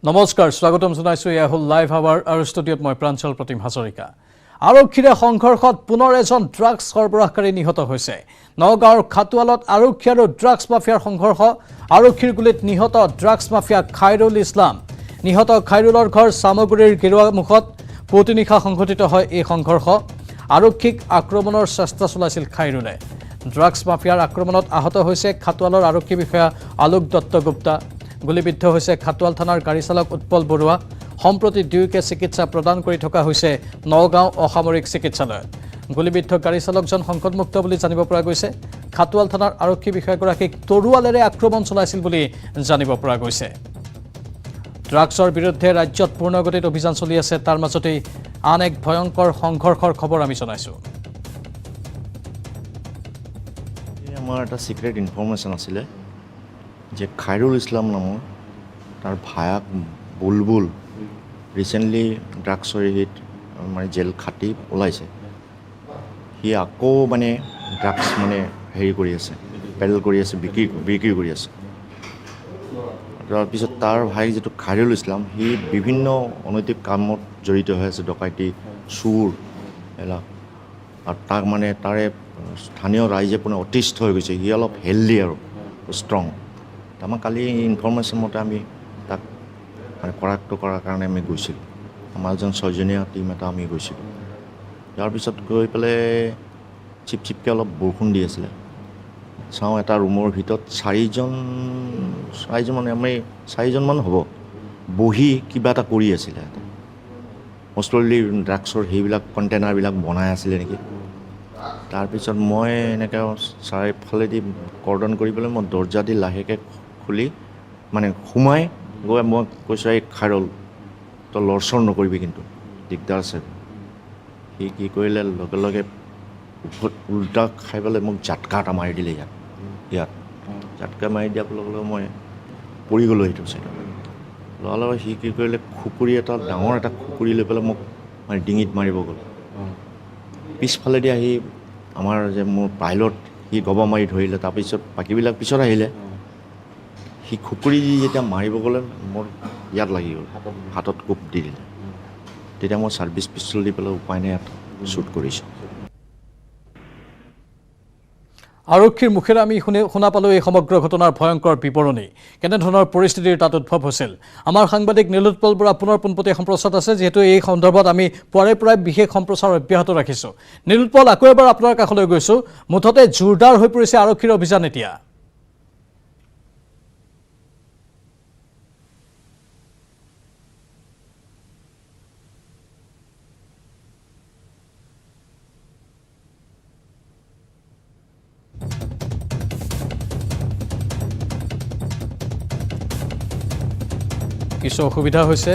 নমস্কাৰ স্বাগতম জনাইছো ইয়া হল লাইভ আৱাৰ আৰু ষ্টুডিঅত মই প্ৰাঞ্চল প্ৰতিম হাজৰিকা আৰক্ষীৰে সংঘৰ্ষত পুনৰ এজন ড্ৰাগছ সৰবৰাহকাৰী নিহত হৈছে নগাঁৱৰ খাতুৱালত আৰক্ষী আৰু ড্ৰাগছ মাফিয়াৰ সংঘৰ্ষ আৰক্ষীৰ গুলিত নিহত ড্ৰাগছ মাফিয়া খাইৰুল ইছলাম নিহত খাইৰুলৰ ঘৰ সামগুৰিৰ গিৰুৱামুখত পুৱতিনিশা সংঘটিত হয় এই সংঘৰ্ষ আৰক্ষীক আক্ৰমণৰ চেষ্টা চলাইছিল খাইৰুলে ড্ৰাগছ মাফিয়াৰ আক্ৰমণত আহত হৈছে খাতুৱালৰ আৰক্ষী বিষয়া আলোক দত্তগুপ্তা গুলিবিদ্ধ হৈছে খাতুৱাল থানাৰ গাড়ী চালক উৎপল বৰুৱা সম্প্ৰতি দুয়োকে চিকিৎসা প্ৰদান কৰি থকা হৈছে নগাঁও অসামৰিক চিকিৎসালয়ত গুলিবিদ্ধ গাড়ী চালকজন সংকটমুক্ত বুলি জানিব পৰা গৈছে খাতুৱাল থানাৰ আৰক্ষী বিষয়াগৰাকীক তৰুৱালেৰে আক্ৰমণ চলাইছিল বুলি জানিব পৰা গৈছে ড্ৰাগছৰ বিৰুদ্ধে ৰাজ্যত পূৰ্ণগতিত অভিযান চলি আছে তাৰ মাজতে আন এক ভয়ংকৰ সংঘৰ্ষৰ খবৰ আমি জনাইছো আমাৰ এটা সিক্ৰেট ইনফৰমেশ্যন আছিলে যে খাইৰুল ইছলাম নামৰ তাৰ ভায়াক বুলবুল ৰিচেণ্টলি ড্ৰাগছৰ হেৰিত মানে জেল খাটি ওলাইছে সি আকৌ মানে ড্ৰাগছ মানে হেৰি কৰি আছে পেডেল কৰি আছে বিক্ৰী কৰি আছে তাৰপিছত তাৰ ভাই যিটো খাইৰুল ইছলাম সি বিভিন্ন অনৈতিক কামত জড়িত হৈ আছে ডকাইতি চুৰ এলা আৰু তাক মানে তাৰে স্থানীয় ৰাইজে পুনৰ অতিষ্ঠ হৈ গৈছে সি অলপ হেল্ডি আৰু ষ্ট্ৰং আমাৰ কালি ইনফৰমেশ্যন মতে আমি তাক মানে কৰাক্ত কৰাৰ কাৰণে আমি গৈছিলোঁ আমাৰ এজন 6জনীয়া টীম এটা আমি গৈছিলোঁ ইয়াৰ পিছত গৈ পেলাই চিপকৈ অলপ বৰষুণ দি আছিলে চাওঁ এটা ৰুমৰ ভিতৰত চাৰিজন মানে আমি 4জনমান হ'ব বহি কিবা এটা কৰি আছিলে মষ্টলি ড্ৰাগছৰ সেইবিলাক কণ্টেইনাৰবিলাক বনাই আছিলে নেকি তাৰপিছত মই এনেকৈ চাৰিওফালেদি কৰ্ডন কৰি পেলাই মই দৰ্জা দি লাহেকৈ খুলি মানে সোমাই গৈ মই কৈছোঁ এই খাইৰুল তই লৰচৰ নকৰিবি কিন্তু দিগদাৰ আছে সি কি কৰিলে লগে লগে উল্টা খাই পেলাই মোক জাটকা এটা মাৰি দিলে ইয়াত জাটকা মাৰি দিয়াৰ লগে লগে মই পৰি গ'লোঁ সেইটো চাইডত লগে সি কি কৰিলে খুকুৰি এটা ডাঙৰ এটা খুকুৰি লৈ পেলাই মোক মানে ডিঙিত মাৰিব গ'ল পিছফালেদি আহি আমাৰ যে মোৰ পাইলট সি গবা মাৰি ধৰিলে তাৰপিছত বাকীবিলাক পিছত আহিলে সি খুকুৰি দি যেতিয়া মাৰিব গ'লে মোৰ ইয়াত লাগি গ'ল হাতত কোপ দি দিলে তেতিয়া মই ছাৰ্ভিচ পিষ্টল দি পেলাই উপায় নাই ইয়াত শ্বুট কৰিছোঁ আৰক্ষীৰ মুখেৰে আমি শুনা পালোঁ এই সমগ্ৰ ঘটনাৰ ভয়ংকৰ বিৱৰণী কেনেধৰণৰ পৰিস্থিতিৰ তাত উদ্ভৱ হৈছিল আমাৰ সাংবাদিক নীলোৎপল বৰা পুনৰ পোনপটীয়া সম্প্ৰচাৰত আছে যিহেতু এই সন্দৰ্ভত আমি পৰাই বিশেষ সম্প্ৰচাৰ অব্যাহত ৰাখিছোঁ নীলোৎপল আকৌ এবাৰ আপোনাৰ কাষলৈ গৈছোঁ মুঠতে জোৰদাৰ হৈ পৰিছে আৰক্ষীৰ অভিযান এতিয়া কিছু অসুবিধা হৈছে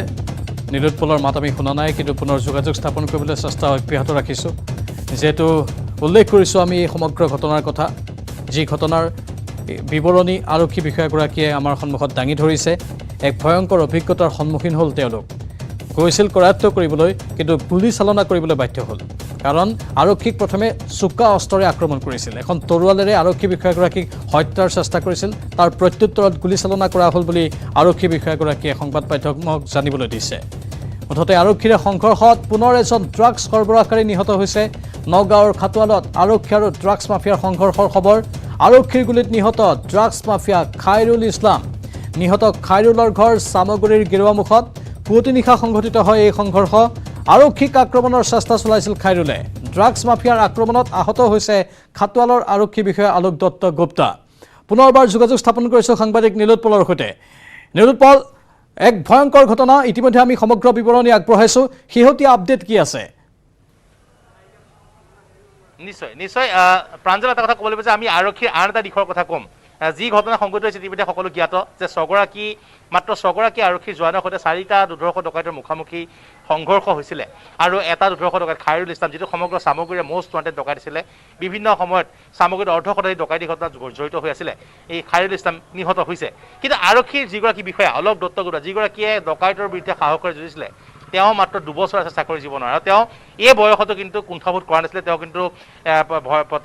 নীলোৎপলৰ মাত আমি শুনা নাই কিন্তু পুনৰ যোগাযোগ স্থাপন কৰিবলৈ চেষ্টা অব্যাহত ৰাখিছোঁ যেহেতু উল্লেখ কৰিছোঁ আমি এই সমগ্ৰ ঘটনাৰ কথা যি ঘটনাৰ বিৱৰণী আৰক্ষী বিষয়াগৰাকীয়ে আমাৰ সন্মুখত দাঙি ধৰিছে এক ভয়ংকৰ অভিজ্ঞতাৰ সন্মুখীন হ'ল তেওঁলোক গৈছিল কৰায়ত্ব কৰিবলৈ কিন্তু গুলী চালনা কৰিবলৈ বাধ্য হ'ল কাৰণ আৰক্ষীক প্ৰথমে চোকা অস্ত্ৰৰে আক্ৰমণ কৰিছিল এখন তৰুৱালেৰে আৰক্ষী বিষয়াগৰাকীক হত্যাৰ চেষ্টা কৰিছিল তাৰ প্ৰত্যুত্তৰত গুলী চালনা কৰা হ'ল বুলি আৰক্ষী বিষয়াগৰাকীয়ে সংবাদ মাধ্যমক জানিবলৈ দিছে মুঠতে আৰক্ষীৰে সংঘৰ্ষত পুনৰ এজন ড্ৰাগছ সৰবৰাহকাৰী নিহত হৈছে নগাঁৱৰ খাতুৱালত আৰক্ষী আৰু ড্ৰাগছ মাফিয়াৰ সংঘৰ্ষৰ খবৰ আৰক্ষীৰ গুলীত নিহত ড্ৰাগছ মাফিয়া খাইৰুল ইছলাম নিহত খাইৰুলৰ ঘৰ সামগুৰিৰ গিৰুৱামুখত পুৱতিনিশা সংঘটিত হয় এই সংঘৰ্ষ আৰক্ষীক আক্ৰমণৰ চেষ্টা চলাইছিল খাইৰুলে ড্ৰাগছ মাফিয়াৰ আক্ৰমণত আহত হৈছে খাতুৱালৰ আৰক্ষী বিষয়া আলোক দত্তগুপ্তা পুনৰবাৰ যোগাযোগ স্থাপন কৰিছোঁ সাংবাদিক নীলোৎপলৰ সৈতে নীলোৎপল এক ভয়ংকৰ ঘটনা ইতিমধ্যে আমি সমগ্ৰ বিৱৰণী আগবঢ়াইছোঁ শেহতীয়া আপডেট কি আছে নিশ্চয় প্ৰাঞ্জল এটা কথা ক'ব লাগিব যে আমি আৰক্ষীৰ আন এটা দিশৰ কথা ক'ম যি ঘটনা সংঘটিত হৈছে ইতিমধ্যে সকলো জ্ঞাত যে মাত্ৰ ছগৰাকী আৰক্ষীৰ জোৱানৰ সৈতে 4টা দুৰ্ধৰ্ষ ডকাইতৰ মুখামুখি সংঘৰ্ষ হৈছিলে আৰু এটা দুৰ্ধৰ্ষ ডকাইত খাইৰুল ইছলাম যিটো সমগ্ৰ সামগ্ৰীৰে মষ্ট ৱান্টেড ডকাইত আছিলে বিভিন্ন সময়ত সামগ্ৰীৰ অৰ্ধশতাধিক ডকাইতি ঘটনাত জড়িত হৈ আছিলে এই খাইৰুল ইছলাম নিহত হৈছে কিন্তু আৰক্ষীৰ যিগৰাকী বিষয়া অলক দত্তগুপ্তা যিগৰাকীয়ে ডকাইতৰ বিৰুদ্ধে সাহস কৰি যুঁজিছিলে তেওঁ মাত্ৰ 2 বছৰ আছে চাকৰি জীৱনৰ আৰু তেওঁ এই বয়সতো কিন্তু কুণ্ঠাবোধ কৰা নাছিলে তেওঁ কিন্তু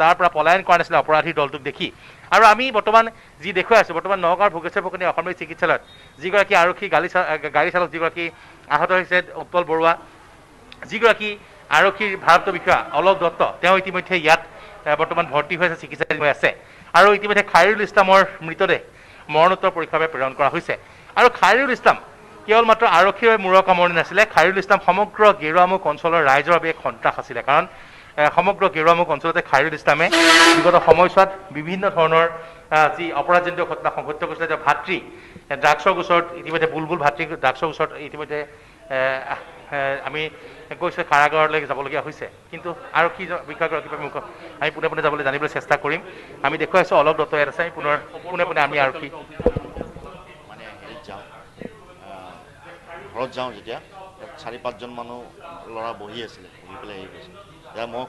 তাৰ পৰা পলায়ন কৰা নাছিলে অপৰাধী দলটোক দেখি আৰু আমি বৰ্তমান যি দেখুৱাই আছোঁ বৰ্তমান নগাঁৱৰ ভোগেশ্বৰ ফুকনি অসামৰিক চিকিৎসালয়ত যিগৰাকী আৰক্ষী গাড়ী চালক যিগৰাকী আহত হৈছে উৎপল বৰুৱা যিগৰাকী আৰক্ষীৰ ভাৰপ্ৰাপ্ত বিষয়া অলক দত্ত তেওঁ ইতিমধ্যে ইয়াত বৰ্তমান ভৰ্তি হৈ আছে চিকিৎসাধীন হৈ আছে আৰু ইতিমধ্যে খাইৰুল ইছলামৰ মৃতদেহ মৰণোত্তৰ পৰীক্ষাৰ বাবে প্ৰেৰণ কৰা হৈছে আৰু খাইৰুল ইছলাম কেৱল মাত্ৰ আৰক্ষীৰ মূৰৰ কামৰণি নাছিলে খাইৰুল ইছলাম সমগ্ৰ গেৰুৱামুখ অঞ্চলৰ ৰাইজৰ বাবে এক সন্ত্ৰাস আছিলে কাৰণ সমগ্ৰ গেৰুৱামুখ অঞ্চলতে খাইৰুল ইছলামে বিগত সময়ছোৱাত বিভিন্ন ধৰণৰ যি অপৰাধজনিত ঘটনা সংঘটিত কৰিছিলে তেওঁ ভাতৃ ড্ৰাগছৰ গোচৰত ইতিমধ্যে বুলবুল ভাতৃ ড্ৰাগছৰ গোচৰত ইতিমধ্যে আমি কৈছোঁ কাৰাগাৰলৈ যাবলগীয়া হৈছে কিন্তু আৰক্ষী বিষয়াগৰাকীৰ পৰা আমি পোনে পোনে যাবলৈ জানিবলৈ চেষ্টা কৰিম আমি দেখুৱাইছোঁ অলক দত্ত ইয়াত আছে পোনে পোনে আমি আৰক্ষী মানে হেৰিত যাওঁ ঘৰত যাওঁ যেতিয়া 4-5জন মানুহ ল'ৰা বহি আছিলে বহি পেলাই হেৰি কৰিছে এতিয়া মই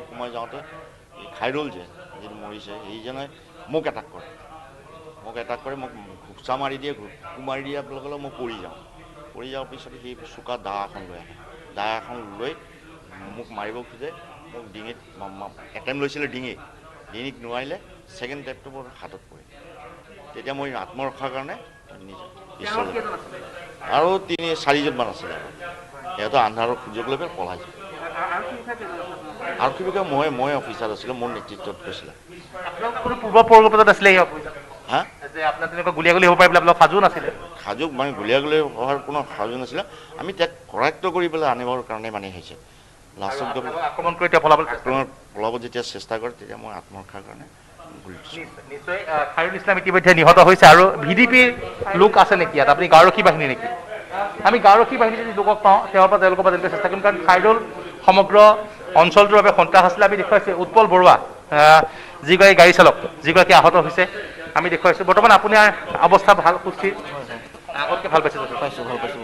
সোমাই যাওঁতে এই খাইৰুল যিটো মৰিছে সেইজনে মোক এটাক কৰে মোক ঘুচা মাৰি দিয়ে মাৰি দিয়াৰ লগে লগে মই পৰি যাওঁ পিছত সি চোকা দা এখন লৈ আহে দা এখন লৈ মোক মাৰিব খোজে মোক ডিঙিত এটেম্প লৈছিলে ডিঙিত নোৱাৰিলে ছেকেণ্ড টেপটো মোৰ হাতত পৰে তেতিয়া মই আত্মৰক্ষাৰ কাৰণে নিজে আৰু 3-4জন আছিলে সিহঁতৰ আন্ধাৰৰ সুযোগ লৈ পেলাই পলাইছে আৰক্ষী বিষয়া মই অফিচাৰ আছিলোঁ মোৰ নেতৃত্বত গৈছিলে পূৰ্ব পৰিকল্পনাত আছিলে হা যে আপোনাৰ তেনেকুৱা গুলীয়াগুলী হ'ব পাৰে বোলে সাজু নাছিলে সাজু মানে গুলীয়াগুলী হোৱাৰ কোনো সাজু নাছিলে আমি তাক কৰায়ত্ব কৰি পেলাই আনিবৰ কাৰণে মানে হৈছে লাষ্টত আক্ৰমণ কৰি এতিয়া পলাব যেতিয়া চেষ্টা কৰে তেতিয়া মই আত্মৰক্ষাৰ কাৰণে নিশ্চয় খাইৰুল ইছলাম ইতিমধ্যে নিহত হৈছে আৰু ভিডিপিৰ লোক আছে নেকি ইয়াত আপুনি গাঁওৰক্ষী বাহিনী নেকি আমি গাঁওৰক্ষী বাহিনী যদি লোকক পাওঁ তেওঁলোকৰ পৰা জানিবলৈ চেষ্টা কৰিম কাৰণ খাইৰুল সমগ্ৰ অঞ্চলটোৰ বাবে সন্ত্ৰাস আছিলে আমি দেখুৱাইছোঁ উৎপল বৰুৱা যিগৰাকী গাড়ী চালক যিগৰাকী আহত হৈছে আমি দেখুৱাইছোঁ বৰ্তমান আপোনাৰ অৱস্থা ভাল সুস্থিৰ আগতকৈ ভাল পাইছে পাইছোঁ যথেষ্ট ভাল পাইছোঁ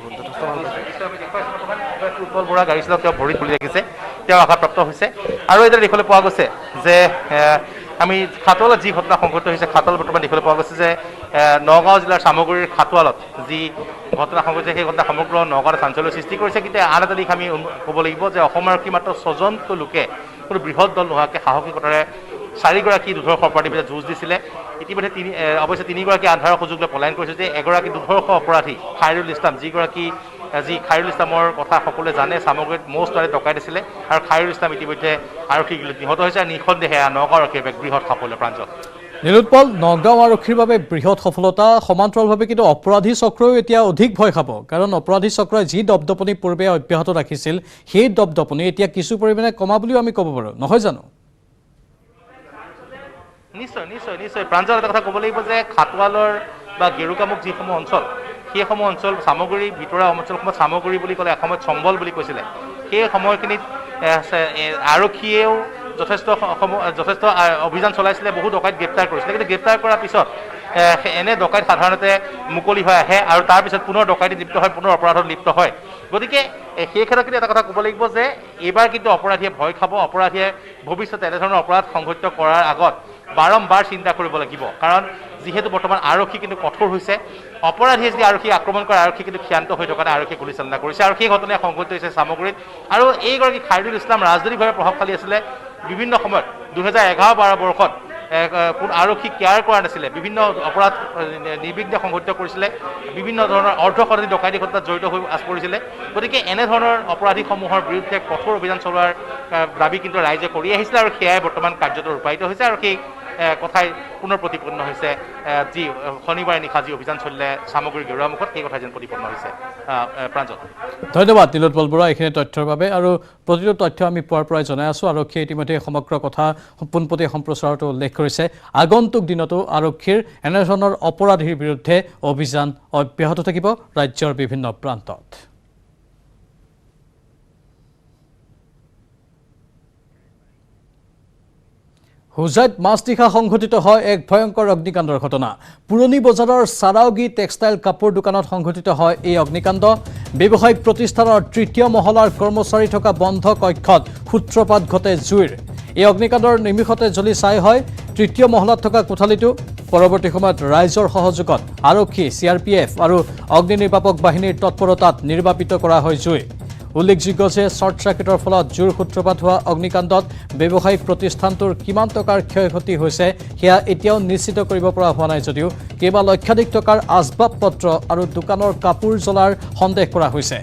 উৎপল বৰুৱা গাড়ী চালক তেওঁ ভৰিত খুলি ৰাখিছে তেওঁ আঘাতপ্ৰাপ্ত হৈছে আৰু এতিয়া দেখিবলৈ পোৱা গৈছে যে আমি খাটোৱালত যি ঘটনা সংঘটিত হৈছে খাটোৱাল বৰ্তমান দেখিবলৈ পোৱা গৈছে যে নগাঁও জিলাৰ চামগুৰিৰ খাটোৱালত যি ঘটনা সংঘটিছে সেই ঘটনা সমগ্ৰ নগাঁৱত চাঞ্চল্যৰ সৃষ্টি কৰিছে কিন্তু আন এটা দিশ আমি ক'ব লাগিব যে অসম আৰক্ষী মাত্ৰ 6জনকৈ লোকে কোনো বৃহৎ দল নোহোৱাকৈ সাহসিকতাৰে 4গৰাকী দুৰ্ধৰ্ষ অপৰাধীৰ বিৰুদ্ধে যুঁজ দিছিলে ইতিমধ্যে অৱশ্যে 3গৰাকী আন্ধাৰৰ সুযোগ লৈ পলায়ন কৰিছে যে এগৰাকী দুৰ্ধৰ্ষ অপৰাধী খাইৰুল ইছলাম যি খাইৰুল ইছলামৰ কথা সকলোৱে জানে চামগুৰিত মষ্ট ৱাৰেণ্ট ডকাইত আছিলে আৰু খাইৰুল ইছলাম ইতিমধ্যে আৰক্ষী নিহত হৈছে আৰু নিঃসন্দেহে নগাঁও আৰক্ষীৰ এক বৃহৎ সাফল্য প্ৰাঞ্জল নীলোৎপল নগাঁও আৰক্ষীৰ বাবে বৃহৎ সফলতা সমান্তৰালভাৱে কিন্তু অপৰাধী চক্ৰও এতিয়া অধিক ভয় খাব কাৰণ অপৰাধী চক্ৰই যি দপদপনি পূৰ্বে অব্যাহত ৰাখিছিল সেই দপদপনি এতিয়া কিছু পৰিমাণে কমা বুলিও আমি ক'ব পাৰোঁ নহয় জানো নিশ্চয় প্ৰাঞ্জল এটা কথা ক'ব লাগিব যে খাটোৱালৰ বা গেৰুকামুখ যিসমূহ অঞ্চল সেইসমূহ অঞ্চল চামগুৰি ভিতৰুৱা অঞ্চলসমূহত চামগুৰি বুলি ক'লে এসময়ত চম্বল বুলি কৈছিলে সেই সময়খিনিত আৰক্ষীয়েও যথেষ্ট অভিযান চলাইছিলে বহু ডকাইত গ্ৰেপ্তাৰ কৰিছিলে কিন্তু গ্ৰেপ্তাৰ কৰাৰ পিছত এনে ডকাইত সাধাৰণতে মুকলি হৈ আহে আৰু তাৰপিছত পুনৰ ডকাইতি লিপ্ত হয় পুনৰ অপৰাধত লিপ্ত হয় গতিকে সেই ক্ষেত্ৰত কিন্তু এটা কথা ক'ব লাগিব যে এইবাৰ কিন্তু অপৰাধীয়ে ভয় খাব অপৰাধীয়ে ভৱিষ্যতে এনেধৰণৰ অপৰাধ সংঘটিত কৰাৰ আগত বাৰম্বাৰ চিন্তা কৰিব লাগিব কাৰণ যিহেতু বৰ্তমান আৰক্ষী কিন্তু কঠোৰ হৈছে অপৰাধীয়ে যদি আৰক্ষী আক্ৰমণ কৰে আৰক্ষী কিন্তু ক্ষান্ত হৈ থকা নাই আৰক্ষীয়ে গুলীচালনা কৰিছে আৰু সেই ঘটনাই সংঘটিত হৈছে চামগুৰিত আৰু এইগৰাকী খাইৰুল ইছলাম ৰাজনৈতিকভাৱে প্ৰভাৱশালী আছিলে বিভিন্ন সময়ত 2011-12 বৰ্ষত আৰক্ষী কেয়াৰ কৰা নাছিলে বিভিন্ন অপৰাধ নিৰ্বিঘ্নে সংঘটিত কৰিছিলে বিভিন্ন ধৰণৰ অৰ্ধশতাধিক ডকাইতি ঘটনাত জড়িত হৈ পৰিছিলে গতিকে এনেধৰণৰ অপৰাধীসমূহৰ বিৰুদ্ধে কঠোৰ অভিযান চলোৱাৰ দাবী কিন্তু ৰাইজে কৰি আহিছিলে আৰু সেয়াই বৰ্তমান কাৰ্যত ৰূপায়িত হৈছে আৰু সেই কথাই পুনৰ প্ৰতিপন্ন হৈছে যি শনিবাৰে নিশা যি অভিযান চলিলে চামগুৰি গেৰুৱামুখত সেই কথা যেন প্ৰতিপন্ন হৈছে প্ৰাঞ্জল ধন্যবাদ নীলোৎপল বৰুৱা এইখিনি তথ্যৰ বাবে আৰু প্ৰতিটো তথ্য আমি পোৱাৰ পৰাই জনাই আছোঁ আৰক্ষীয়ে ইতিমধ্যে সমগ্ৰ কথা পোনপটীয়া সম্প্ৰচাৰতো উল্লেখ কৰিছে আগন্তুক দিনতো আৰক্ষীৰ এনেধৰণৰ অপৰাধীৰ বিৰুদ্ধে অভিযান অব্যাহত থাকিব ৰাজ্যৰ বিভিন্ন প্ৰান্তত হুজাইত মাছনিশা সংঘটিত হয় এক ভয়ংকৰ অগ্নিকাণ্ডৰ ঘটনা পুৰণি বজাৰৰ সাৰাউগী টেক্সটাইল কাপোৰ দোকানত সংঘটিত হয় এই অগ্নিকাণ্ড ব্যৱসায়িক প্ৰতিষ্ঠানৰ তৃতীয় মহলাৰ কৰ্মচাৰী থকা বন্ধ কক্ষত সূত্ৰপাত ঘটে জুইৰ এই অগ্নিকাণ্ডৰ নিমিষতে জ্বলি ছাই হয় তৃতীয় মহলাত থকা কোঠালিটো পৰৱৰ্তী সময়ত ৰাইজৰ সহযোগত আৰক্ষী CRPF আৰু অগ্নি নিৰ্বাপক বাহিনীৰ তৎপৰতাত নিৰ্বাপিত কৰা হয় জুই উল্লেখযোগ্য যে শ্বৰ্ট চাৰ্কিটৰ ফলত জোৰ সূত্ৰপাত হোৱা অগ্নিকাণ্ডত ব্যৱসায়িক প্ৰতিষ্ঠানটোৰ কিমান টকাৰ ক্ষয়ক্ষতি হৈছে সেয়া এতিয়াও নিশ্চিত কৰিব পৰা হোৱা নাই যদিও কেইবা লক্ষাধিক টকাৰ আচবাব পত্ৰ আৰু দোকানৰ কাপোৰ জ্বলাৰ সন্দেহ কৰা হৈছে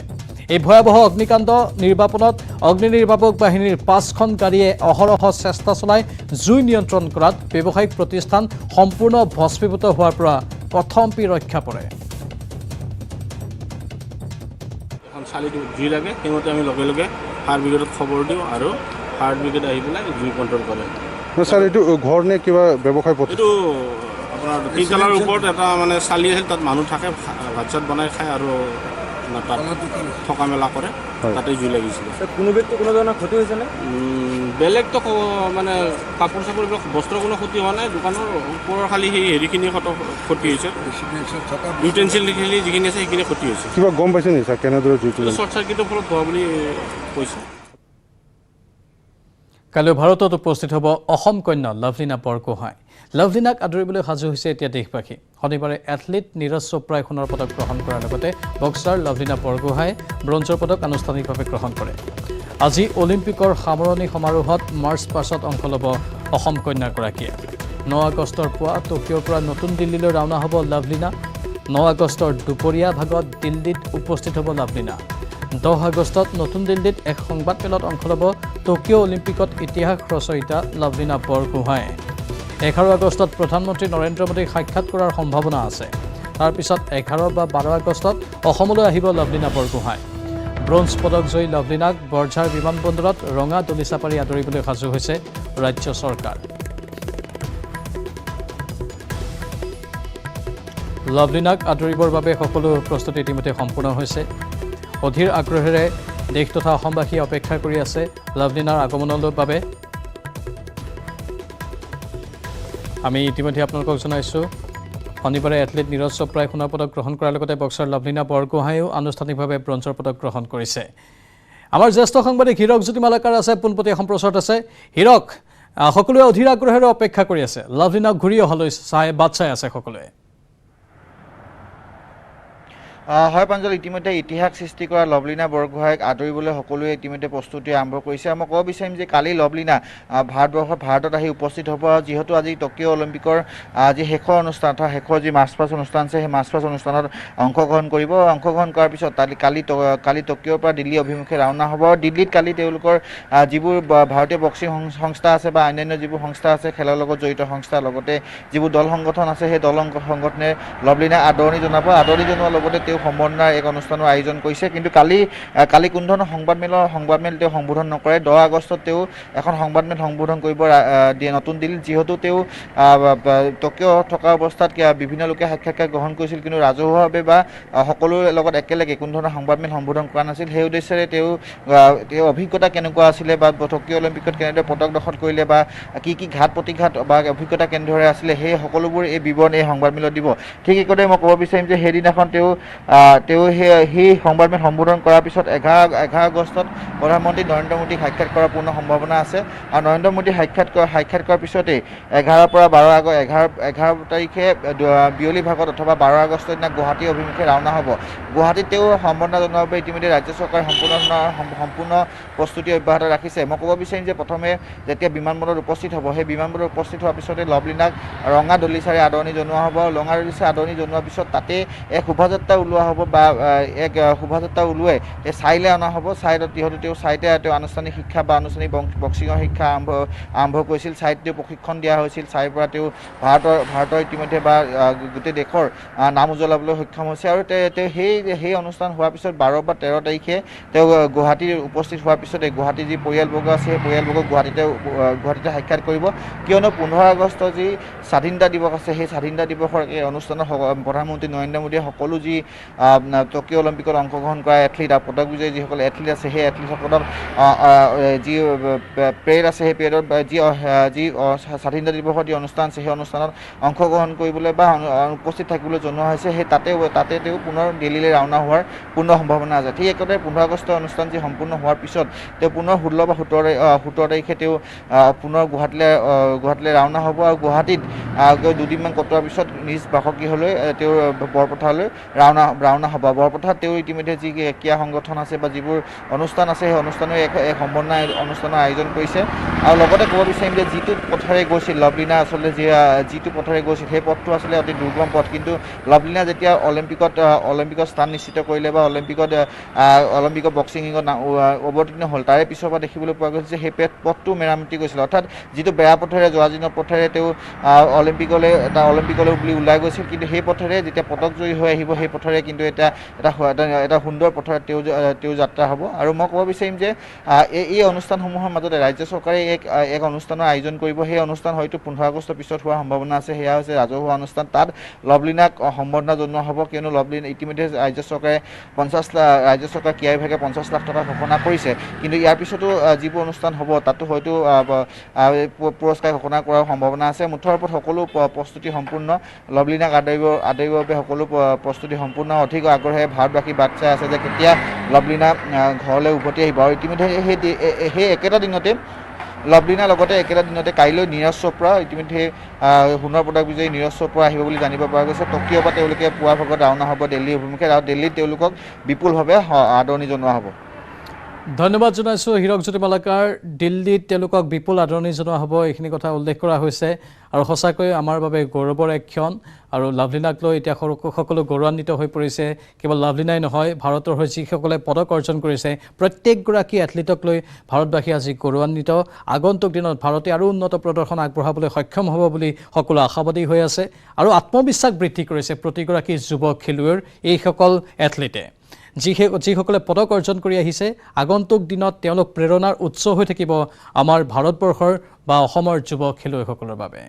এই ভয়াবহ অগ্নিকাণ্ড নিৰ্বাপনত অগ্নি নিৰ্বাপক বাহিনীৰ 5খন গাড়ীয়ে অহৰহ চেষ্টা চলাই জুই নিয়ন্ত্ৰণ কৰাত ব্যৱসায়িক প্ৰতিষ্ঠান সম্পূৰ্ণ ভস্মীভূত হোৱাৰ পৰা প্ৰথমপি ৰক্ষা পৰে চালিটো জুই লাগে সেইমতে আমি লগে লগে ফায়াৰ ব্ৰিগেডত খবৰ দিওঁ আৰু ফায়াৰ ব্ৰিগেড আহি পেলাই জুই কণ্ট্ৰল কৰে স্যাৰ এইটো ঘৰ নে কিবা ব্যৱসায় পথ এইটো আপোনাৰ তিনতলাৰ ওপৰত এটা মানে চালি আছিল তাত মানুহ থাকে ভাত চাত বনাই খায় আৰু তাত থকা মেলা কৰে তাতে জুই লাগিছিলে কোনো ব্যক্তি কোনো ধৰণৰ ক্ষতি হৈছেনে বেলেগতো মানে কাপোৰ চাপোৰ এইবিলাক বস্ত্ৰৰ কোনো ক্ষতি হোৱা নাই দোকানৰ ওপৰৰ খালি সেই হেৰিখিনি ক্ষতি হৈছে ইউটেনচিলখিনি যিখিনি আছে সেইখিনি ক্ষতি হৈছে কিবা গম পাইছে নেকি স্যাৰ কেনেদৰে জুইটো শ্বৰ্ট চাৰ্কিটৰ ফলত হোৱা বুলি কৈছে কালি ভাৰতত উপস্থিত হ'ব অসম কন্যা লাভলীনা বৰগোহাঁই লাভলীনাক আদৰিবলৈ সাজু হৈছে এতিয়া দেশবাসী শনিবাৰে এথলীট নীৰজ চোপ্ৰাই সোণৰ পদক গ্ৰহণ কৰাৰ লগতে বক্সাৰ লাভলীনা বৰগোহাঁই ব্ৰঞ্জৰ পদক আনুষ্ঠানিকভাৱে গ্ৰহণ কৰে আজি অলিম্পিকৰ সামৰণি সমাৰোহত মাৰ্চ পাছত অংশ ল'ব অসম কন্যাগৰাকীয়ে 9 আগষ্টৰ পুৱা টকিঅ'ৰ পৰা নতুন দিল্লীলৈ ৰাওনা হ'ব লাভলীনা 9 আগষ্টৰ দুপৰীয়া ভাগত দিল্লীত উপস্থিত হ'ব লাভলীনা 10 আগষ্টত নতুন দিল্লীত এক সংবাদমেলত অংশ ল'ব টকিঅ' অলিম্পিকত ইতিহাস ৰচয়িতা লাভলীনা বৰগোহাঁই 11 আগষ্টত প্ৰধানমন্ত্ৰী নৰেন্দ্ৰ মোদীক সাক্ষাৎ কৰাৰ সম্ভাৱনা আছে তাৰপিছত 11 বা 12 আগষ্টত অসমলৈ আহিব লাভলীনা বৰগোহাঁই ব্ৰঞ্জ পদক জয়ী লাভলীনাক বৰঝাৰ বিমানবন্দৰত ৰঙা দলিচা পাৰি আদৰিবলৈ সাজু হৈছে ৰাজ্য চৰকাৰ লাভলীনাক আদৰিবৰ বাবে সকলো প্ৰস্তুতি ইতিমধ্যে সম্পূৰ্ণ হৈছে অধীৰ আগ্ৰহেৰে দেশ তথা অসমবাসী অপেক্ষা কৰি আছে লাভলীনাৰ আগমনৰ বাবে আমি ইতিমধ্যে আপোনালোকক জনাইছোঁ শনিবাৰে এথলীট নীৰজ চোপ্ৰাই সোণৰ পদক গ্ৰহণ কৰাৰ লগতে বক্সাৰ লাভলীনা বৰগোহাঁইও আনুষ্ঠানিকভাৱে ব্ৰঞ্জৰ পদক গ্ৰহণ কৰিছে আমাৰ জ্যেষ্ঠ সাংবাদিক হীৰক জ্যোতি মালাকাৰ আছে পোনপটীয়া সম্প্ৰচাৰত আছে হীৰক সকলোৱে অধীৰ আগ্ৰহেৰে অপেক্ষা কৰি আছে লাভলীনাক ঘূৰি অহালৈ বাট চাই আছে সকলোৱে হয় প্ৰাঞ্জল ইতিমধ্যে ইতিহাস সৃষ্টি কৰা লাভলীনা বৰগোহাঁইক আদৰিবলৈ সকলোৱে ইতিমধ্যে প্ৰস্তুতি আৰম্ভ কৰিছে মই ক'ব বিচাৰিম যে কালি লাভলীনা ভাৰতত আহি উপস্থিত হ'ব যিহেতু আজি টকিঅ' অলিম্পিকৰ যি শেষৰ অনুষ্ঠান অৰ্থাৎ শেষৰ যি মাৰ্চ পাষ্ট অনুষ্ঠান আছে সেই মাৰ্চ পাষ্ট অনুষ্ঠানত অংশগ্ৰহণ কৰিব অংশগ্ৰহণ কৰাৰ পিছত কালি টকিঅ'ৰ পৰা দিল্লী অভিমুখে ৰাওনা হ'ব দিল্লীত কালি তেওঁলোকৰ যিবোৰ ভাৰতীয় বক্সিং সংস্থা আছে বা অন্যান্য যিবোৰ সংস্থা আছে খেলৰ লগত জড়িত সংস্থা লগতে যিবোৰ দল সংগঠন আছে সেই দল সংগঠনে লাভলীনাক আদৰণি জনাব আদৰণি জনোৱাৰ লগতে সম্বৰ্ধনাৰ এক অনুষ্ঠানৰ আয়োজন কৰিছে কিন্তু কালি কোনো ধৰণৰ সংবাদমেল তেওঁ সম্বোধন নকৰে 10 আগষ্টত তেওঁ এখন সংবাদমেল সম্বোধন কৰিব নতুন দিল্লীত যিহেতু তেওঁ টকিঅ' থকা অৱস্থাত বিভিন্ন লোকে সাক্ষাৎকাৰ গ্ৰহণ কৰিছিল কিন্তু ৰাজহুৱাভাৱে বা সকলোৰে লগত একেলগে কোনো ধৰণৰ সংবাদমেল সম্বোধন কৰা নাছিল সেই উদ্দেশ্যেৰে তেওঁ অভিজ্ঞতা কেনেকুৱা আছিলে বা টকিঅ' অলিম্পিকত কেনেদৰে পদক দখল কৰিলে বা কি ঘাত প্ৰতিঘাত বা অভিজ্ঞতা কেনেদৰে আছিলে সেই সকলোবোৰ এই বিৱৰণ এই সংবাদমেলত দিব ঠিক একেদৰে মই ক'ব বিচাৰিম যে সেইদিনাখন তেওঁ সেই সংবাদমেল সম্বোধন কৰাৰ পিছত 11 আগষ্টত প্ৰধানমন্ত্ৰী নৰেন্দ্ৰ মোদীক সাক্ষাৎ কৰাৰ পূৰ্ণ সম্ভাৱনা আছে আৰু নৰেন্দ্ৰ মোদীক সাক্ষাৎ কৰাৰ পিছতেই 11 পৰা 11 তাৰিখে বিয়লি ভাগত অথবা 12 আগষ্টৰ দিনা গুৱাহাটী অভিমুখে ৰাওনা হ'ব গুৱাহাটীত তেওঁ সম্বৰ্ধনা জনোৱাৰ বাবে ইতিমধ্যে ৰাজ্য চৰকাৰে সম্পূৰ্ণ প্ৰস্তুতি অব্যাহত ৰাখিছে মই ক'ব বিচাৰিম যে প্ৰথমে যেতিয়া বিমানবন্দৰত উপস্থিত হ'ব সেই বিমানবন্দৰত উপস্থিত হোৱাৰ পিছতে লাভলীনাক ৰঙা দলিচাৰে আদৰণি জনোৱা হ'ব ৰঙা দলিচাৰে আদৰণি জনোৱাৰ পিছত তাতে এক শোভাযাত্ৰা ওলোৱা হ'ব বা এক শোভাযাত্ৰা ওলোৱাই এই চাইলৈ অনা হ'ব চাইত যিহেতু তেওঁ চাইতে তেওঁ আনুষ্ঠানিক শিক্ষা বা আনুষ্ঠানিক বক্সিঙৰ শিক্ষা আৰম্ভ কৰিছিল চাইত তেওঁ প্ৰশিক্ষণ দিয়া হৈছিল চাইৰ পৰা তেওঁ ভাৰতৰ ইতিমধ্যে বা গোটেই দেশৰ নাম উজ্বলাবলৈ সক্ষম হৈছে আৰু তেওঁ সেই অনুষ্ঠান হোৱাৰ পিছত 12 বা 13 তাৰিখে তেওঁ গুৱাহাটীত উপস্থিত হোৱাৰ পিছতে গুৱাহাটীৰ যি পৰিয়ালবৰ্গ আছে সেই পৰিয়ালবৰ্গক গুৱাহাটীতে সাক্ষাৎ কৰিব কিয়নো 15 আগষ্ট যি স্বাধীনতা দিৱস আছে সেই স্বাধীনতা দিৱসৰ এই অনুষ্ঠানত প্ৰধানমন্ত্ৰী নৰেন্দ্ৰ মোদীয়ে সকলো যি টকিঅ' অলিম্পিকত অংশগ্ৰহণ কৰা এথলীট আৰু পদক বিজয়ী যিসকল এথলীট আছে সেই এথলীটসকলক যি পেৰেড আছে সেই পেৰেডত যি স্বাধীনতা দিৱসৰ যি অনুষ্ঠান আছে সেই অনুষ্ঠানত অংশগ্ৰহণ কৰিবলৈ বা উপস্থিত থাকিবলৈ জনোৱা হৈছে সেই তাতে তেওঁ পুনৰ দিল্লীলৈ ৰাওনা হোৱাৰ পূৰ্ণ সম্ভাৱনা আছে ঠিক একেদৰে 15 আগষ্টৰ অনুষ্ঠান যি সম্পূৰ্ণ হোৱাৰ পিছত তেওঁ পুনৰ 16 বা 17 তাৰিখে তেওঁ পুনৰ গুৱাহাটীলৈ ৰাওনা হ'ব আৰু গুৱাহাটীত দুদিনমান কটোৱাৰ পিছত নিজ বাসগৃহলৈ তেওঁৰ বৰপথাৰলৈ ৰাওনা ৰাওনা হ'ব। বৰপথাৰত তেওঁ ইতিমধ্যে যি ক্ৰীড়া সংগঠন আছে বা যিবোৰ অনুষ্ঠান আছে সেই অনুষ্ঠানৰ এক সম্বৰ্ধনা অনুষ্ঠানৰ আয়োজন কৰিছে। আৰু লগতে ক'ব বিচাৰিম যে যিটো পথেৰে গৈছিল লভলীনা, আচলতে যিটো পথেৰে গৈছিল সেই পথটো আচলতে অতি দুৰ্গম পথ, কিন্তু লভলীনা যেতিয়া অলিম্পিকত স্থান নিশ্চিত কৰিলে বা অলিম্পিকত বক্সিঙত অৱতীৰ্ণ হ'ল, তাৰে পিছৰ পৰা দেখিবলৈ পোৱা গৈছে যে সেই পথটো মেৰামতি কৰিছিল। অৰ্থাৎ যিটো বেয়া পথেৰে যোৱাজীৰ্ণ পথেৰে তেওঁ অলিম্পিকলৈ বুলি ওলাই গৈছিল, কিন্তু সেই পথেৰে যেতিয়া পদকজয়ী হৈ আহিব সেই পথেৰে কিন্তু এটা সুন্দৰ পথেৰে তেওঁ যাত্ৰা হ'ব। আৰু মই ক'ব বিচাৰিম যে এই অনুষ্ঠানসমূহৰ মাজতে ৰাজ্য চৰকাৰে এক অনুষ্ঠানৰ আয়োজন কৰিব। সেই অনুষ্ঠান হয়তো 15 আগষ্টৰ পিছত হোৱাৰ সম্ভাৱনা আছে। সেয়া হৈছে ৰাজহুৱা অনুষ্ঠান। তাত লভলীনাক সম্বৰ্ধনা জনোৱা হ'ব, কিয়নো লভলীনা ইতিমধ্যে ৰাজ্য চৰকাৰে ক্ৰীড়া বিভাগে 50 লাখ টকা ঘোষণা কৰিছে, কিন্তু ইয়াৰ পিছতো যিবোৰ অনুষ্ঠান হ'ব তাতো হয়তো পুৰস্কাৰ ঘোষণা কৰাৰ সম্ভাৱনা আছে। মুঠৰ ওপৰত সকলো প্ৰস্তুতি সম্পূৰ্ণ, লভলীনাক আদৰিবৰ বাবে সকলো প্ৰস্তুতি সম্পূৰ্ণ। অধিক আগ্ৰহে ভাৰতবাসী বাট চাই আছে যে কেতিয়া লভলীনা ঘৰলৈ উভতি আহিব। আৰু ইতিমধ্যে সেই একেটা দিনতে লভলীনাৰ লগতে একেটা দিনতে কাইলৈ নীৰজ চোপ্ৰা, ইতিমধ্যে সোণৰ পদক বিজয়ী নীৰজ চোপ্ৰা আহিব বুলি জানিব পৰা গৈছে। টকিঅ'ৰ পৰা তেওঁলোকে পুৱাৰ ভাগত ৰাওনা হ'ব দিল্লী অভিমুখে, আৰু দিল্লীত তেওঁলোকক বিপুলভাৱে আদৰণি জনোৱা হ'ব। ধন্যবাদ জনাইছোঁ হীৰকজ্যোতি মালাকাৰ। দিল্লীত তেওঁলোকক বিপুল আদৰণি জনোৱা হ'ব, এইখিনি কথা উল্লেখ কৰা হৈছে। আৰু সঁচাকৈ আমাৰ বাবে গৌৰৱৰ এক ক্ষণ। আৰু লভলীনাক লৈ এতিয়া সকলো গৌৰৱান্বিত হৈ পৰিছে। কেৱল লভলীনাই নহয়, ভাৰতৰ হৈ যিসকলে পদক অৰ্জন কৰিছে প্ৰত্যেকগৰাকী এথলীটক লৈ ভাৰতবাসী আজি গৌৰৱান্বিত। আগন্তুক দিনত ভাৰতে আৰু উন্নত প্ৰদৰ্শন আগবঢ়াবলৈ সক্ষম হ'ব বুলি সকলো আশাবাদী হৈ আছে। আৰু আত্মবিশ্বাস বৃদ্ধি কৰিছে প্ৰতিগৰাকী যুৱ খেলুৱৈৰ এইসকল এথলীটে, যিসকলে পদক অৰ্জন কৰি আহিছে। আগন্তুক দিনত তেওঁলোক প্ৰেৰণাৰ উৎস হৈ থাকিব আমাৰ ভাৰতবৰ্ষৰ বা অসমৰ যুৱ খেলুৱৈসকলৰ বাবে।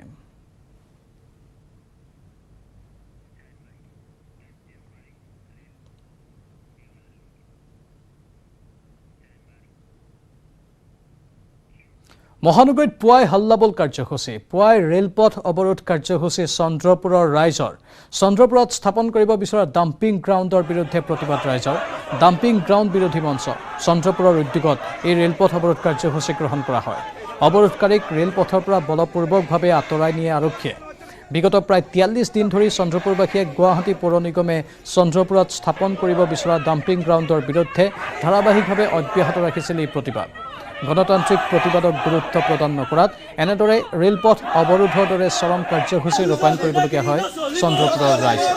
মহানগৰীত পুৱাই হাল্লাবোল কাৰ্যসূচী, পুৱাই ৰেলপথ অৱৰোধ কাৰ্যসূচী চন্দ্ৰপুৰৰ ৰাইজৰ। চন্দ্ৰপুৰত স্থাপন কৰিব বিচৰা ডাম্পিং গ্ৰাউণ্ডৰ বিৰুদ্ধে প্ৰতিবাদ ৰাইজৰ। ডাম্পিং গ্ৰাউণ্ড বিৰোধী মঞ্চ চন্দ্ৰপুৰৰ উদ্যোগত এই ৰেলপথ অৱৰোধ কাৰ্যসূচী গ্ৰহণ কৰা হয়। অৱৰোধকাৰীক ৰেলপথৰ পৰা বলপূৰ্বকভাৱে আঁতৰাই নিয়ে আৰক্ষীয়ে। বিগত প্ৰায় 43 দিন ধৰি চন্দ্ৰপুৰবাসীয়ে গুৱাহাটী পৌৰ নিগমে চন্দ্ৰপুৰত স্থাপন কৰিব বিচৰা ডাম্পিং গ্ৰাউণ্ডৰ বিৰুদ্ধে ধাৰাবাহিকভাৱে অব্যাহত ৰাখিছিল এই প্ৰতিবাদ। গণতান্ত্ৰিক প্ৰতিবাদক গুৰুত্ব প্ৰদান নকৰাত এনেদৰে ৰেলপথ অৱৰোধৰ দৰে চৰম কাৰ্যসূচী ৰূপায়ণ কৰিবলগীয়া হয় চন্দ্ৰপুৰৰ ৰাইজে।